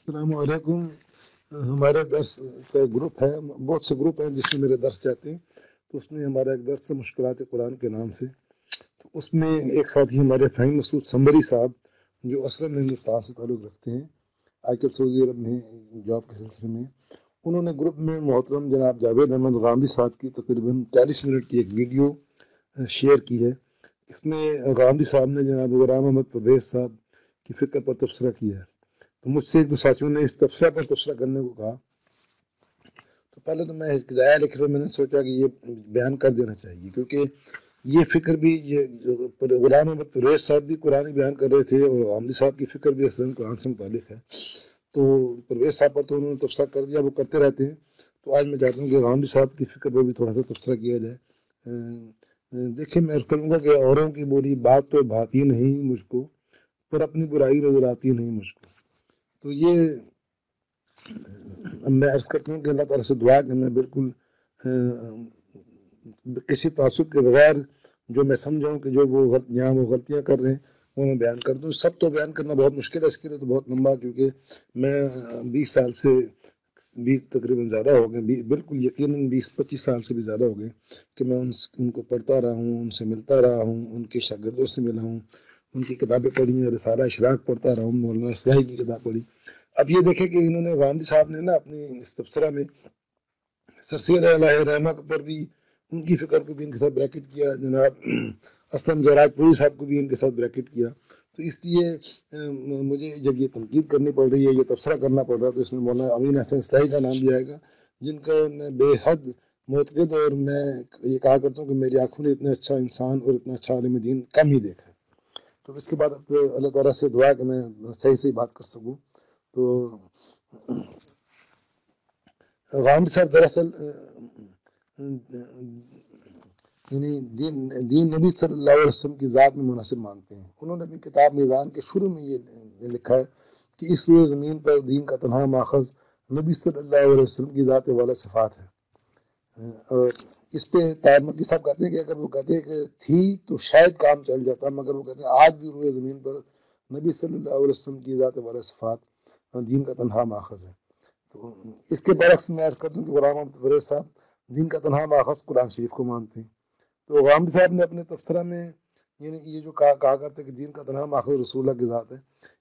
السلام علیکم۔ ہمارے درس کا ایک گروپ ہے، بہت سے گروپ ہیں جس میں میرے درس جاتے ہیں، تو اس میں ہمارا ایک درس ہے مشکلات قرآن کے نام سے۔ تو اس میں ایک ساتھی ہمارے فہیم مسعود سنبری صاحب جو اصلاً ہندوستان سے تعلق رکھتے ہیں، آج کل سعودی عرب میں جاب کے سلسلے میں، انہوں نے گروپ میں محترم جناب جاوید احمد غامدی صاحب کی تقریباً 40 منٹ کی ایک ویڈیو شیئر کی ہے۔ اس میں غامدی صاحب نے جناب غلام احمد پرویز صاحب کی فکر پر تبصرہ کیا ہے۔ تو مجھ سے ایک دو ساتھیوں نے اس تبصرہ پر تبصرہ کرنے کو کہا، تو پہلے تو میں ہدایہ لکھ رہا، میں نے سوچا کہ یہ بیان کر دینا چاہیے، کیونکہ یہ فکر بھی یہ غلام احمد پرویز صاحب بھی قرآن بیان کر رہے تھے اور غامدی صاحب کی فکر بھی اصلاً قرآن سے متعلق ہے۔ تو پرویز صاحب پر تو انہوں نے تبصرہ کر دیا، وہ کرتے رہتے ہیں، تو آج میں چاہتا ہوں کہ غامدی صاحب کی فکر پر بھی تھوڑا سا تبصرہ کیا جائے۔ دیکھیں، میں کروں گا کہ اوروں کی بری بات تو بھاتی نہیں مجھ کو، پر اپنی برائی نظر آتی نہیں مجھ کو۔ تو یہ میں عرض کرتا ہوں کہ اللہ تعالیٰ سے دعا کہ میں بالکل کسی تعصب کے بغیر جو میں سمجھاؤں کہ جو وہ یہاں وہ غلطیاں کر رہے ہیں وہ میں بیان کر دوں۔ سب تو بیان کرنا بہت مشکل ہے، اس کے لیے تو بہت لمبا، کیونکہ میں 20 سال سے 20 تقریباً زیادہ ہو گئے، بالکل یقیناً 20-25 سال سے بھی زیادہ ہو گئے کہ میں ان کو پڑھتا رہا ہوں، ان سے ملتا رہا ہوں، ان کے شاگردوں سے ملا ہوں، ان کی کتابیں پڑھی ہیں، رسالہ اشراق پڑھتا رہا ہوں، مولانا اصلاحی کی کتاب پڑھی۔ اب یہ دیکھیں کہ انہوں نے غامدی صاحب نے نا اپنی اس تبصرہ میں سر سید علیہ رحمہ پر بھی ان کی فکر کو بھی ان کے ساتھ بریکٹ کیا، جناب اسلم جراج پوری صاحب کو بھی ان کے ساتھ بریکٹ کیا۔ تو اس لیے مجھے جب یہ تنقید کرنی پڑ رہی ہے، یہ تبصرہ کرنا پڑ رہا ہے، تو اس میں مولانا امین حسن اصلاحی کا نام بھی آئے گا، جن کا میں بے حد معتقد، اور میں یہ کہا کرتا ہوں کہ میری آنکھوں نے اتنا اچھا انسان اور اتنا اچھا عالم دین کم ہی دیکھا ہے۔ تو اس کے بعد اب اللہ تعالیٰ سے دعا کہ میں صحیح صحیح بات کر سکوں۔ تو غامدی صاحب دراصل یعنی دین نبی صلی اللہ علیہ وسلم کی ذات میں مناسب مانتے ہیں۔ انہوں نے بھی کتاب میزان کے شروع میں یہ لکھا ہے کہ اس روئے زمین پر دین کا تنہا ماخذ نبی صلی اللہ علیہ وسلم کی ذات والا صفات ہے۔ اور اس پہ طاہر مکی صاحب کہتے ہیں کہ اگر وہ کہتے ہیں کہ تھی تو شاید کام چل جاتا، مگر وہ کہتے ہیں آج بھی روئے زمین پر نبی صلی اللہ علیہ وسلم کی ذات والا صفات دین کا تنہا ماخذ ہے۔ تو اس کے برعکس میں عرض کرتا ہوں کہ غلام احمد پرویز صاحب دین کا تنہا ماخذ قرآن شریف کو مانتے ہیں۔ تو غامدی صاحب نے اپنے تبصرہ میں یعنی یہ جو کہا کرتے کہ دین کا تنہا ماخذ رسول اللہ کی ذات ہے،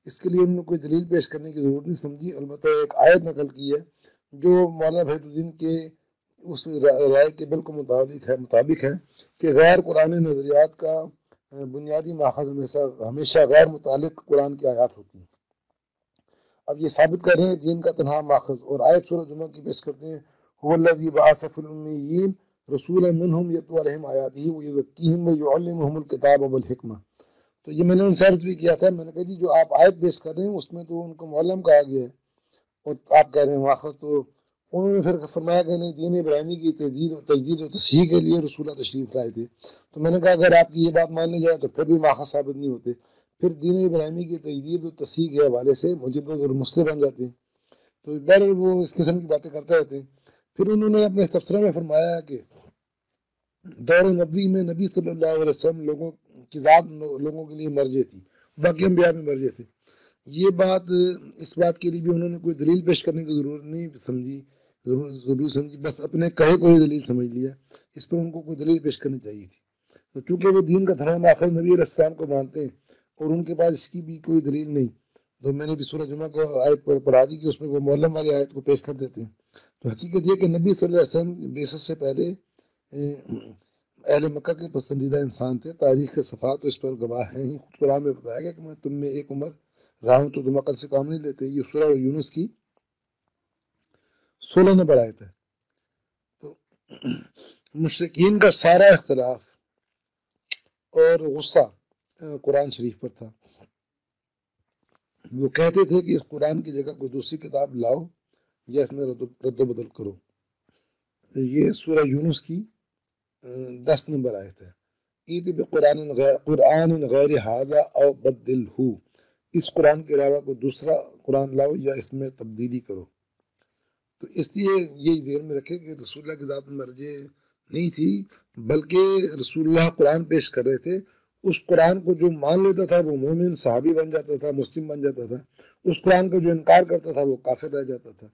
اس کے لیے انہوں نے کوئی دلیل پیش کرنے کی ضرورت نہیں سمجھی، البتہ ایک آیت نقل کی ہے جو مولانا بہت الدین کے اس رائے کے بالکل مطابق ہے کہ غیر قرآنی نظریات کا بنیادی ماخذ میں سے ہمیشہ غیر متعلق قرآن کی آیات ہوتی ہیں۔ اب یہ ثابت کر رہے ہیں دین کا تنہا ماخذ، اور آیت سورہ جمعہ کی پیش کرتے ہیں هو الذی بعث فی الامیین رسولا منہم یتلو علیہم آیاتہ ویزکیہم ویعلمہم الکتاب والحکمہ۔ تو یہ میں نے ان سے عرض بھی کیا تھا، میں نے کہا جی جو آپ آیت پیش کر رہے ہیں اس میں تو ان کو معلم کہا گیا ہے، اور آپ کہہ رہے ہیں ماخذ، تو انہوں نے پھر فرمایا کہ نہیں، دین ابراہیمی کی تجدید و تصحیح کے لیے رسول اللہ تشریف لائے تھے۔ تو میں نے کہا اگر آپ کی یہ بات ماننے جائے تو پھر بھی ماخذ ثابت نہیں ہوتے، پھر دین ابراہیمی کی تجدید و تصحیح کے حوالے سے مجدد اور مسلم بن جاتے ہیں۔ تو بہرحال وہ اس قسم کی باتیں کرتے رہتے ہیں۔ پھر انہوں نے اپنے تبصرہ میں فرمایا کہ دور نبوی میں نبی صلی اللہ علیہ وسلم لوگوں کی ذات لوگوں کے لیے مرجع تھی، باقی انبیاء میں مرجع تھے۔ یہ بات اس بات کے لیے بھی انہوں نے کوئی دلیل پیش کرنے کی ضرورت نہیں سمجھی، بس اپنے کہے کوئی دلیل سمجھ لیا، اس پر ان کو کوئی دلیل پیش کرنی چاہیے تھی۔ تو چونکہ وہ دین کا تنہا ماخذ نبی علیہ السلام کو مانتے ہیں اور ان کے پاس اس کی بھی کوئی دلیل نہیں، تو میں نے بھی سورہ جمعہ کو آیت پر پڑھا دی کہ اس میں وہ معلم والی آیت کو پیش کر دیتے ہیں۔ تو حقیقت یہ کہ نبی صلی اللہ علیہ وسلم بعثت سے پہلے اہل مکہ کے پسندیدہ انسان تھے، تاریخ کے صفحات تو اس پر گواہ ہیں ہی، خود قرآن میں بتایا گیا کہ میں تم میں ایک عمر رہا ہوں تو تم عقل سے کام نہیں لیتے۔ یہ سورہ یونس کی 16 نمبر آیت ہے۔ تو مشرکین کا سارا اختلاف اور غصہ قرآن شریف پر تھا، وہ کہتے تھے کہ اس قرآن کی جگہ کوئی دوسری کتاب لاؤ یا اس میں رد و بدل کرو۔ یہ سورہ یونس کی 10 نمبر آیت ہے۔ ایت بقرآن غیر ھذا او بدلہ، اس قرآن کے علاوہ کوئی دوسرا قرآن لاؤ یا اس میں تبدیلی کرو۔ تو اس لیے یہی ذہن میں رکھے کہ رسول اللہ کی ذات میں مرجع نہیں تھی، بلکہ رسول اللہ قرآن پیش کر رہے تھے، اس قرآن کو جو مان لیتا تھا وہ مومن صحابی بن جاتا تھا، مسلم بن جاتا تھا، اس قرآن کا جو انکار کرتا تھا وہ کافر رہ جاتا تھا۔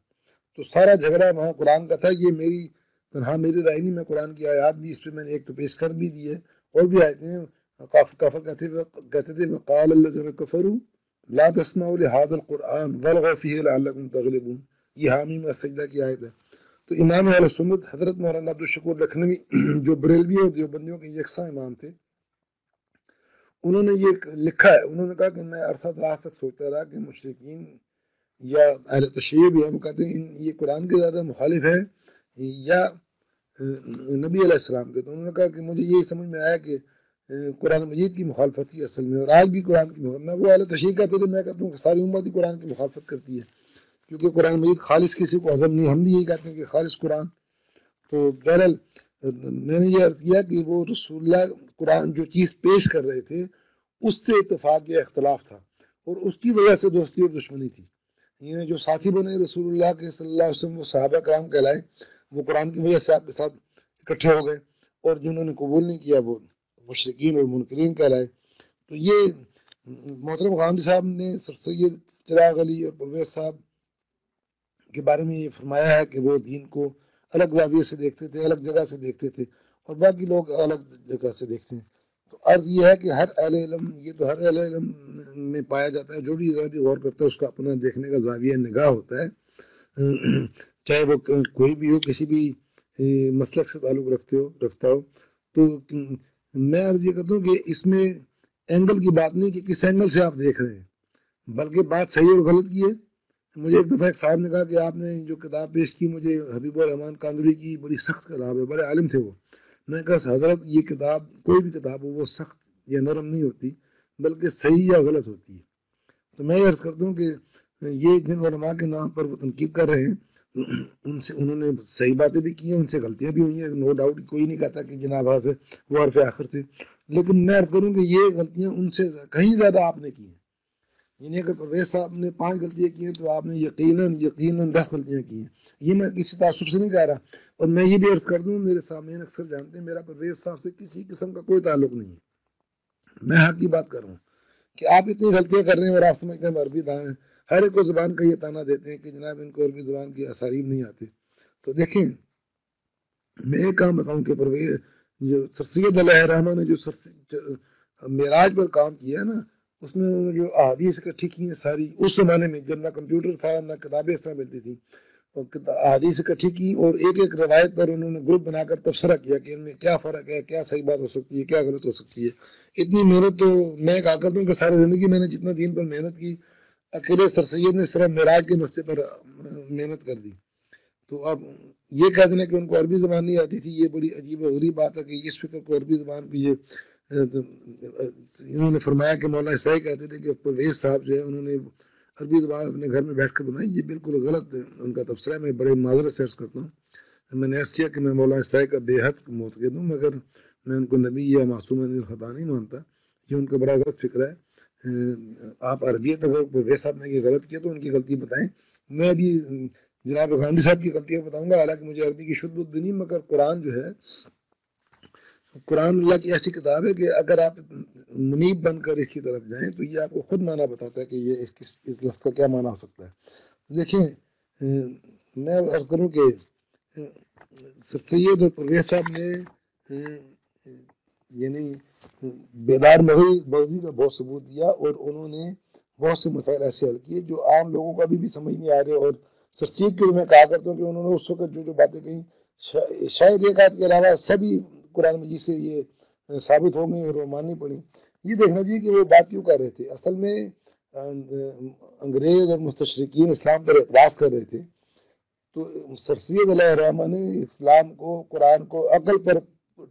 تو سارا جھگڑا وہاں قرآن کا تھا۔ یہ میری تنہا میری رائے نہیں، میں قرآن کی آیات بھی اس پہ میں نے ایک تو پیش کر بھی دی ہے، اور بھی آیتیں ہیں۔ کافر کہتے تھے وقال الذین کفروا لا تسمعوا لهذا القرآن والغوا فیہ لعلکم تغلبون، یہ حامیم السجدہ کی آیت ہے۔ تو امام اہل سنت حضرت مولانا عبدالشکور لکھنوی جو بریلوی اور دیوبندیوں کے یکساں امام تھے، انہوں نے یہ لکھا ہے، انہوں نے کہا کہ میں عرصہ دراز تک سوچتا رہا کہ مشرکین یا اہل تشیع بھی ہیں، وہ کہتے ہیں یہ قرآن کے زیادہ مخالف ہے یا نبی علیہ السلام کے۔ تو انہوں نے کہا کہ مجھے یہ سمجھ میں آیا کہ قرآن مجید کی مخالفت تھی اصل میں، اور آج بھی قرآن کی مخالفت۔ میں وہ اہل تشیع کہتے تھے، میں کہتا ہوں کہ ساری امت ہی قرآن کی مخالفت کرتی ہے، کیونکہ قرآن مجید خالص کسی کو ہضم نہیں، ہم بھی یہی کہتے ہیں کہ خالص قرآن۔ تو بہرحال میں نے یہ عرض کیا کہ وہ رسول اللہ قرآن جو چیز پیش کر رہے تھے اس سے اتفاق یا اختلاف تھا، اور اس کی وجہ سے دوستی اور دشمنی تھی۔ یہ جو ساتھی بنے رسول اللہ کے صلی اللہ علیہ وسلم، وہ صحابہ کرام کہلائے، وہ قرآن کی وجہ سے آپ کے ساتھ اکٹھے ہو گئے، اور جنہوں نے قبول نہیں کیا وہ مشرکین اور منکرین کہلائے۔ تو یہ محترم غامدی صاحب نے سر سید چراغ علی اور پرویز صاحب کے بارے میں یہ فرمایا ہے کہ وہ دین کو الگ زاویے سے دیکھتے تھے، الگ جگہ سے دیکھتے تھے، اور باقی لوگ الگ جگہ سے دیکھتے ہیں۔ تو عرض یہ ہے کہ ہر اہل علم، یہ تو ہر اہل علم میں پایا جاتا ہے، جو بھی غور کرتا ہے اس کا اپنا دیکھنے کا زاویہ نگاہ ہوتا ہے، چاہے وہ کوئی بھی ہو، کسی بھی مسلک سے تعلق رکھتا ہو۔ تو میں عرض یہ کرتا ہوں کہ اس میں اینگل کی بات نہیں کہ کس اینگل سے آپ دیکھ رہے ہیں، بلکہ بات صحیح اور غلط کی ہے۔ مجھے ایک دفعہ ایک صاحب نے کہا کہ آپ نے جو کتاب پیش کی مجھے حبیب الرحمن کاندوری کی، بڑی سخت کتاب ہے، بڑے عالم تھے وہ۔ میں نے کہا حضرت یہ کتاب کوئی بھی کتاب ہو وہ سخت یا نرم نہیں ہوتی، بلکہ صحیح یا غلط ہوتی ہے۔ تو میں یہ عرض کرتا ہوں کہ یہ جن علماء کے نام پر وہ تنقید کر رہے ہیں، انہوں نے صحیح باتیں بھی کی ہیں، ان سے غلطیاں بھی ہوئی ہیں، نو ڈاؤٹ، کوئی نہیں کہتا کہ جناب وہ حرف آخر تھے، لیکن میں عرض کروں کہ یہ غلطیاں ان سے کہیں زیادہ آپ نے کی ہیں۔ یعنی اگر پرویز صاحب نے 5 غلطیاں کی ہیں تو آپ نے یقیناً 10 غلطیاں کی ہیں۔ یہ میں کسی تعصب سے نہیں کہہ رہا، اور میں یہ بھی عرض کر دوں، میرے سامعین اکثر جانتے ہیں میرا پرویز صاحب سے کسی قسم کا کوئی تعلق نہیں ہے، میں حق کی بات کر رہا ہوں کہ آپ اتنی غلطیاں کر رہے ہیں اور آپ سمجھتے ہیں عربی دان ہیں، ہر ایک کو زبان کا یہ تانا دیتے ہیں کہ جناب ان کو عربی زبان کی اسالیب نہیں آتے۔ تو دیکھیں میں ایک کام بتاؤں کہ پرویز جو سر سید علیہ الرحمہ نے جو معراج پر کام کیا ہے نا، اس میں انہوں نے جو احادیث اکٹھی کی ہیں ساری، اس زمانے میں جب نہ کمپیوٹر تھا نہ کتابیں اس طرح ملتی تھیں، اور احادیث اکٹھی کی اور ایک ایک روایت پر انہوں نے گروپ بنا کر تبصرہ کیا کہ ان میں کیا فرق ہے، کیا صحیح بات ہو سکتی ہے، کیا غلط ہو سکتی ہے۔ اتنی محنت تو میں کہا کرتا ہوں کہ ساری زندگی میں نے جتنا دین پر محنت کی، اکیلے سر سید نے صرف معراج کے مسئلے پر محنت کر دی۔ تو اب یہ کہہ دینا کہ ان کو عربی زبان نہیں آتی تھی، یہ بڑی عجیب و غریب بات ہے کہ اس فکر کو عربی زبان پہ یہ انہوں نے فرمایا کہ مولانا عیسائی کہتے تھے کہ پرویز صاحب جو ہے انہوں نے عربی زبان اپنے گھر میں بیٹھ کر بنائی، یہ بالکل غلط ان کا تبصرہ ہے۔ میں بڑے معذرت سے عرض کرتا ہوں، میں نے عرض کیا کہ میں مولانا عیسائی کا بے حد معتقد ہوں، مگر میں ان کو نبی یا معصوم الخطا نہیں مانتا، یہ ان کا بڑا غلط فکر ہے۔ آپ عربیت اگر پرویز صاحب نے یہ غلط کیا تو ان کی غلطی بتائیں، میں بھی جناب غامدی صاحب کی غلطیاں بتاؤں گا، حالانکہ مجھے عربی کی شد بدھ نہیں، مگر قرآن جو ہے، قرآن اللہ کی ایسی کتاب ہے کہ اگر آپ منیب بن کر اس کی طرف جائیں تو یہ آپ کو خود معنی بتاتا ہے کہ یہ اس لفظ کا کیا معنی ہو سکتا ہے۔ دیکھیں میں عرض کروں کہ سید اور پرویز صاحب نے یعنی بیدار مغزی کا بہت ثبوت دیا، اور انہوں نے بہت سے مسائل ایسے حل کیے جو عام لوگوں کو ابھی بھی سمجھ نہیں آ رہے، اور سر سید کے میں کہا کرتا ہوں کہ انہوں نے اس وقت جو باتیں کہیں شاید ایک آدھ کے علاوہ سبھی قرآن مجید سے یہ ثابت ہو گئی اور وہ ماننی پڑی۔ یہ دیکھنا چاہیے کہ وہ بات کیوں کر رہے تھے۔ اصل میں انگریز اور مستشرقین اسلام پر اعتراض کر رہے تھے، تو سر سید علیہ الرحمہ نے اسلام کو، قرآن کو عقل پر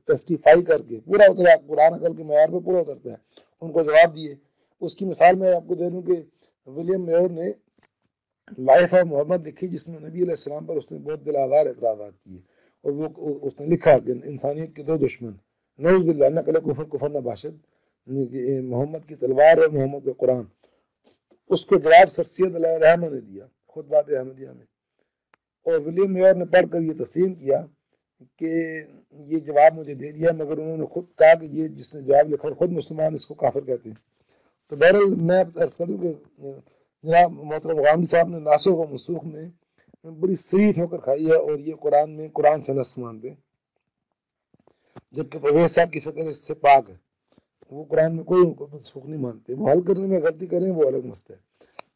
ٹیسٹیفائی کر کے پورا اترا، قرآن عقل کے معیار پہ پورا اترتا ہے، ان کو جواب دیے۔ اس کی مثال میں آپ کو دے دوں کہ ولیم میور نے لائف آف محمد لکھی، جس میں نبی علیہ السلام پر اس نے بہت دل آزار اعتراضات کیے، اور وہ اس نے لکھا کہ انسانیت کے 2 دشمن، نعوذ باللہ، نقل کفر نہ باشد، محمد کی تلوار اور محمد کا قرآن۔ اس کو جواب سر سید علیہ الرحمہ نے دیا خطبات احمدیہ میں، اور ولیم میور نے پڑھ کر یہ تسلیم کیا کہ یہ جواب مجھے دے دیا، مگر انہوں نے خود کہا کہ یہ جس نے جواب لکھا خود مسلمان اس کو کافر کہتے ہیں۔ تو بہرحال میں عرض کروں کہ جناب محترم غامدی صاحب نے ناسخ و منسوخ میں بڑی صحیح ٹھوکر کھائی ہے، اور یہ قرآن سے نص مانتے ہیں، جبکہ پرویز صاحب کی فکر اس سے پاک ہے، وہ قرآن میں کوئی منسوخ نہیں مانتے، وہ حل کرنے میں غلطی کریں وہ الگ مسئلہ ہے۔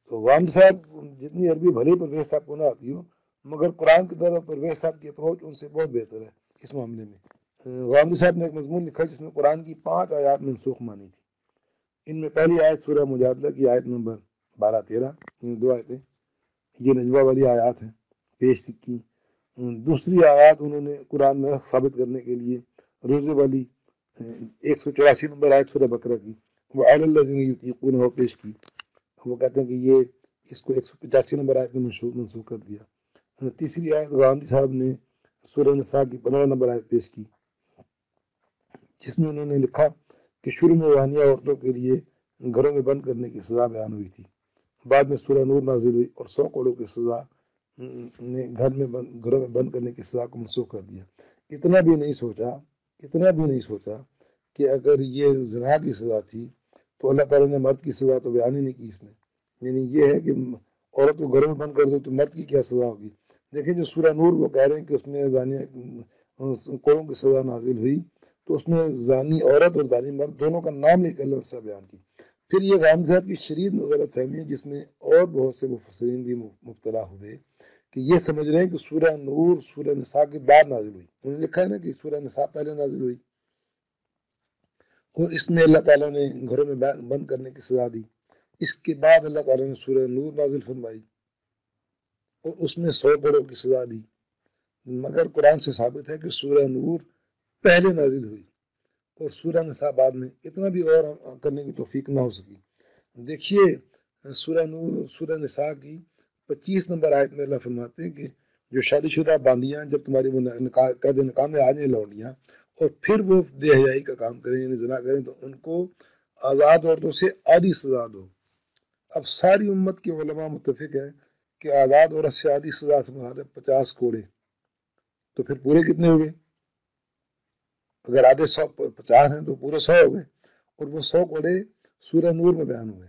تو غامدی صاحب جتنی عربی بھلی پرویز صاحب کو نہ آتی ہو، مگر قرآن کی طرف پرویز صاحب کی اپروچ ان سے بہت بہتر ہے اس معاملے میں۔ غامدی صاحب نے ایک مضمون لکھا جس میں قرآن کی 5 آیات منسوخ مانی تھی۔ ان میں پہلی آیت سورہ مجادلہ کی آیت نمبر 12-13، ان 2 آیتیں یہ نجوہ والی آیات ہیں پیش کی۔ دوسری آیات انہوں نے قرآن میں ثابت کرنے کے لیے روزے والی 184 نمبر آیت سورہ بقرہ کی وَعَلَى الَّذِينَ يُطِيقُونَهُ پیش کی، وہ کہتے ہیں کہ یہ اس کو 185 نمبر آیت میں منسوخ کر دیا۔ تیسری آیت غامدی صاحب نے سورہ نساء کی 15 نمبر آیت پیش کی، جس میں انہوں نے لکھا کہ شروع میں زانیہ عورتوں کے لیے گھروں میں بند کرنے کی سزا بیان ہوئی تھی، بعد میں سورہ نور نازل ہوئی اور 100 کوڑوں کی سزا نے گھروں میں بند کرنے کی سزا کو منسوخ کر دیا۔ اتنا بھی نہیں سوچا کہ اگر یہ زنا کی سزا تھی تو اللہ تعالیٰ نے مرد کی سزا تو بیان ہی نہیں کی اس میں، یعنی یہ ہے کہ عورت کو گھروں میں بند کر دو تو مرد کی کیا سزا ہوگی۔ دیکھیں جو سورہ نور وہ کہہ رہے ہیں کہ اس میں زانیہ کوڑوں کی سزا نازل ہوئی، تو اس میں زانی عورت اور زانی مرد دونوں کا نام لے کر اللہ سے بیان کی۔ پھر یہ غامدی صاحب کی شدید غلط فہمی ہے، جس میں اور بہت سے مفسرین بھی مبتلا ہوئے کہ یہ سمجھ رہے ہیں کہ سورہ نور سورہ نساء کے بعد نازل ہوئی۔ انہوں نے لکھا ہے نا کہ سورہ نساء پہلے نازل ہوئی اور اس میں اللہ تعالیٰ نے گھروں میں بند کرنے کی سزا دی، اس کے بعد اللہ تعالیٰ نے سورہ نور نازل فرمائی اور اس میں 100 کوڑوں کی سزا دی، مگر قرآن سے ثابت ہے کہ سورہ نور پہلے نازل ہوئی اور سورہ نساء بعد میں۔ اتنا بھی اور کرنے کی توفیق نہ ہو سکی۔ دیکھیے سورہ نساء کی 25 نمبر آیت میں اللہ فرماتے ہیں کہ جو شادی شدہ باندیاں جب تمہاری قید نکاح میں آ جائیں لوٹیاں اور پھر وہ بے حیائی کا کام کریں یعنی زنا کریں تو ان کو آزاد عورتوں سے آدھی سزا دو۔ اب ساری امت کے علماء متفق ہیں کہ آزاد عورت سے آدھی سزا سے مراد 50 کوڑے، تو پھر پورے کتنے ہوئے؟ اگر آدھے 150 ہیں تو پورے 100 ہو گئے، اور وہ 100 کوڑے سورہ نور میں بیان ہوئے۔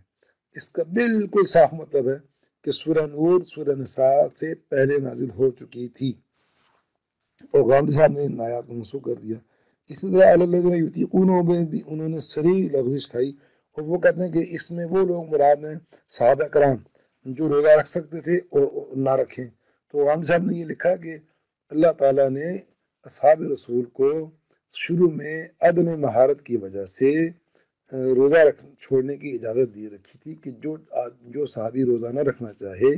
اس کا بالکل صاف مطلب ہے کہ سورہ نور سورہ نساء سے پہلے نازل ہو چکی تھی، اور غامدی صاحب نے ان آیات کو منسوخ کر دیا۔ اسی طرح الذین یطیقونہ میں بھی انہوں نے صریح لغزش کھائی، اور وہ کہتے ہیں کہ اس میں وہ لوگ مراد ہیں صحابہ کرام جو روزہ رکھ سکتے تھے اور نہ رکھیں۔ تو غامدی صاحب نے یہ لکھا کہ اللہ تعالیٰ نے اصحاب رسول کو شروع میں عدم مہارت کی وجہ سے روزہ چھوڑنے کی اجازت دی رکھی تھی کہ جو صحابی روزہ نہ رکھنا چاہے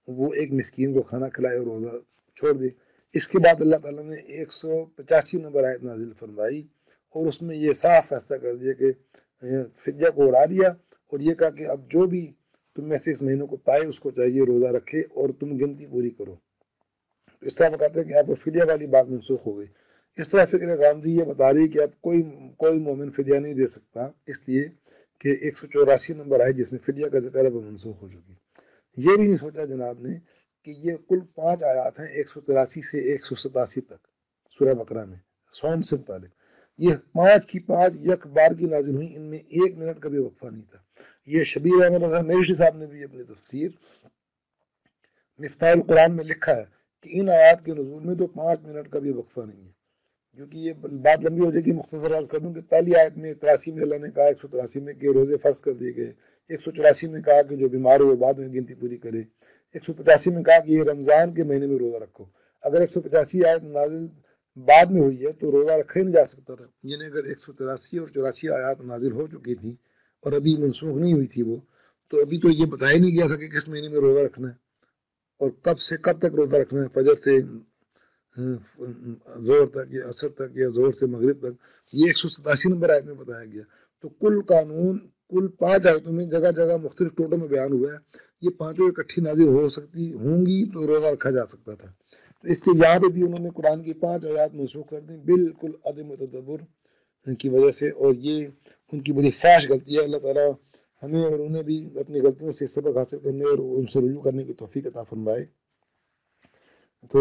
وہ ایک مسکین کو کھانا کھلائے اور روزہ چھوڑ دے۔ اس کے بعد اللہ تعالیٰ نے 185 نمبر آیت نازل فرمائی اور اس میں یہ صاف فیصلہ کر دیا کہ فدیہ کو اڑا دیا اور یہ کہا کہ اب جو بھی تم میں سے اس مہینوں کو پائے اس کو چاہیے روزہ رکھے اور تم گنتی پوری کرو۔ اس طرح وہ کہتے ہیں کہ آپ فدیہ والی بات منسوخ ہو گئی۔ اس طرح فکر غامدی یہ بتا رہی کہ اب کوئی مومن فدیہ نہیں دے سکتا، اس لیے کہ 184 نمبر آئے جس میں فدیہ کا ذکر ہے وہ منسوخ ہو چکی۔ یہ بھی نہیں سوچا جناب نے کہ یہ کل 5 آیات ہیں 183 سے 187 تک سورہ بقرہ میں صوم سے متعلق، یہ 5 کی 5 یک بار کی نازل ہوئی، ان میں 1 منٹ کا بھی وقفہ نہیں تھا۔ یہ شبیر احمد حسن میرٹھی صاحب نے بھی اپنی تفسیر مفتاح القرآن میں لکھا ہے کہ ان آیات کے نزول میں تو 5 منٹ کا بھی وقفہ نہیں ہے، کیونکہ یہ بات لمبی ہو جائے گی، مختصر عرض کر دوں کہ پہلی آیت میں 83 میں اللہ نے کہا 183 میں کہ روزے فرض کر دیے گئے، 184 میں کہا کہ جو بیمار ہو وہ بعد میں گنتی پوری کرے، 185 میں کہا کہ یہ رمضان کے مہینے میں روزہ رکھو۔ اگر 185 آیت نازل بعد میں ہوئی ہے تو روزہ رکھا ہی نہیں جا سکتا تھا، یعنی اگر 183 اور 84 آیات نازل ہو چکی تھی اور ابھی منسوخ نہیں ہوئی تھی وہ، تو ابھی تو یہ بتایا نہیں گیا تھا کہ کس مہینے میں روزہ رکھنا ہے اور کب سے کب تک روزہ رکھنا ہے، فجر سے زور تک یا عصر تک یا زور سے مغرب تک، یہ 187 نمبر آیت میں بتایا گیا۔ تو کل قانون کل 5 آیتوں میں جگہ جگہ مختلف ٹوٹوں میں بیان ہوا ہے، یہ 5 اکٹھی نازل ہوں گی تو روزہ رکھا جا سکتا تھا۔ تو اس لیے یہاں پہ بھی انہوں نے قرآن کی 5 آیات منسوخ کر دیں بالکل عدم تدبر کی وجہ سے، اور یہ ان کی بڑی فاحش غلطی ہے۔ اللہ تعالیٰ ہمیں اور انہیں بھی اپنی غلطیوں سے سبق حاصل کرنے اور ان سے رجوع کرنے کی توفیق عطا فرمائے۔ تو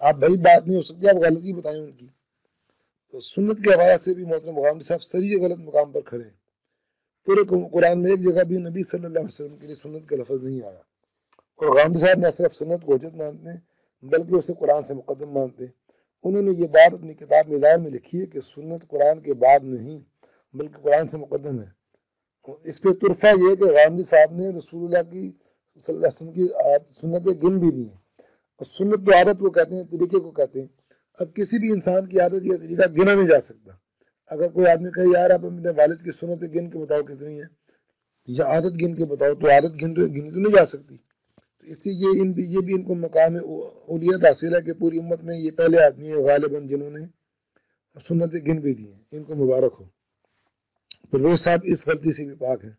آپ بھائی بات نہیں ہو سکتی، آپ غلطی بتائیں ان کی. تو سنت کے حوالے سے بھی محترم غامدی صاحب سری غلط مقام پر کھڑے ہیں. پورے قرآن میں ایک جگہ بھی نبی صلی اللہ علیہ وسلم کے لیے سنت کا لفظ نہیں آیا. اور غامدی صاحب نہ صرف سنت کو حجت مانتے ہیں بلکہ اسے قرآن سے مقدم مانتے ہیں. انہوں نے یہ بات اپنی کتاب میزان میں لکھی ہے کہ سنت قرآن کے بعد نہیں بلکہ قرآن سے مقدم ہے. اس پہ طرفہ یہ ہے کہ غامدی صاحب نے رسول اللہ کی صلی اللہ علیہ وسلم کی سنتیں گن بھی دی ہیں. اور سنت تو عادت کو کہتے ہیں، طریقے کو کہتے ہیں. اب کسی بھی انسان کی عادت یا طریقہ گنا نہیں جا سکتا. اگر کوئی آدمی کہے یار آپ اپنے والد کی سنتیں گن کے بتاؤ کتنی ہیں، یا عادت گن کے بتاؤ، تو عادت گنی تو نہیں جا سکتی. تو اس لیے یہ بھی ان کو مقام اولیت حاصل ہے کہ پوری امت میں یہ پہلے آدمی ہے غالباً جنہوں نے سنتیں گن بھی دی ہیں. ان کو مبارک ہو. پرویز صاحب اس غلطی سے بھی پاک ہیں.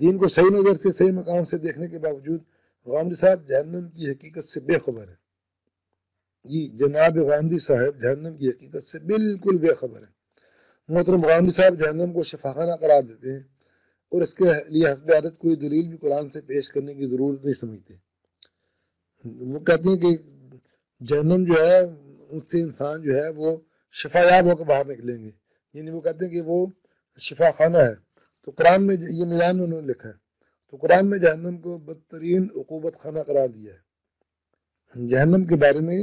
دین کو صحیح نظر سے صحیح مقام سے دیکھنے کے باوجود غامدی صاحب جہنم کی حقیقت سے بے خبر ہے. جی جناب غامدی صاحب جہنم کی حقیقت سے بالکل بے خبر ہے. محترم غامدی صاحب جہنم کو شفاخانہ قرار دیتے ہیں اور اس کے لیے حسب عادت کوئی دلیل بھی قرآن سے پیش کرنے کی ضرورت نہیں سمجھتے. وہ کہتے ہیں کہ جہنم جو ہے اس سے انسان جو ہے وہ شفا یاب ہو کے باہر نکلیں گے. یعنی وہ کہتے ہیں کہ وہ شفا خانہ ہے. تو قرآن میں یہ میزان میں انہوں نے لکھا ہے. تو قرآن میں جہنم کو بدترین عقوبت خانہ قرار دیا ہے. جہنم کے بارے میں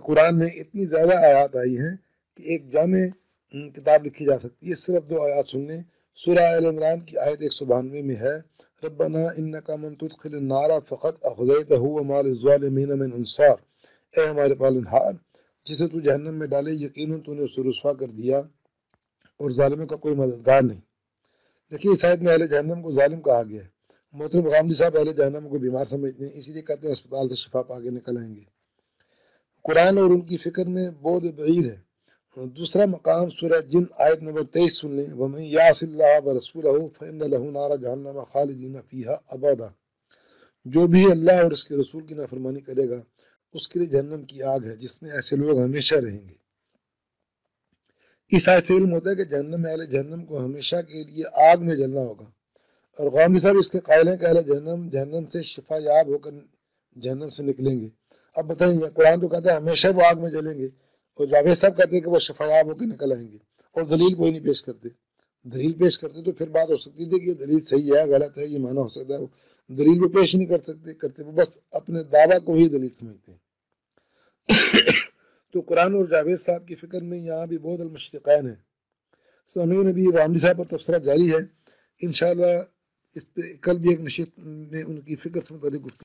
قرآن میں اتنی زیادہ آیات آئی ہیں کہ ایک جامع کتاب لکھی جا سکتی ہے. صرف 2 آیات سن لیں. سورہ آل عمران کی آیت 192 میں ہے ربنا انکا من تدخل النار فقد اخزیتہ وما للظالمین من انصار. اے ہمارے پالنہار، جسے تو جہنم میں ڈالے یقیناً تو نے اسے رسوا کر دیا اور ظالموں کا کوئی مددگار نہیں. دیکھیے اس آیت میں اہل جہنم کو ظالم کہا گیا ہے. محترم غامدی صاحب اہل جہنم کو بیمار سمجھتے ہیں، اسی لیے کہتے ہیں اسپتال سے شفا پا کے نکل آئیں گے. قرآن اور ان کی فکر میں بعد بعید ہے. دوسرا مقام سورہ جن آیت نمبر 23 سن لیں وَمَن يَعْصِ اللَّهَ وَرَسُولَهُ فَإِنَّ لَهُ نَارَ جَهَنَّمَ خَالِدِينَ فِيهَا أَبَدًا. جو بھی اللہ اور اس کے رسول کی نافرمانی کرے گا اس کے لیے جہنم کی آگ ہے جس میں ایسے لوگ ہمیشہ رہیں گے. اس آیت سے علم ہوتا ہے کہ جہنم میں اہل جہنم کو ہمیشہ کے لیے آگ میں جلنا ہوگا. اور غامدی صاحب اس کے قائل ہیں کہ اہل جہنم سے شفا یاب ہو کر جہنم سے نکلیں گے. اب بتائیں قرآن تو کہتا ہے ہمیشہ وہ آگ میں جلیں گے اور جاوید صاحب کہتے ہیں کہ وہ شفا یاب ہو کے نکل آئیں گے اور دلیل کوئی نہیں پیش کرتے. دلیل پیش کرتے تو پھر بات ہو سکتی تھی کہ یہ دلیل صحیح ہے غلط ہے یہ معنی ہو سکتا ہے. دلیل وہ پیش نہیں کرتے وہ بس اپنے دعویٰ کو ہی دلیل سمجھتے ہیں. تو قرآن اور جاوید صاحب کی فکر میں یہاں بھی بہت المشرقین ہے. سامعین ابھی غامدی صاحب پر تبصرہ جاری ہے. انشاءاللہ اس پہ کل بھی ایک نشست میں ان کی فکر سے متعلق گفتگو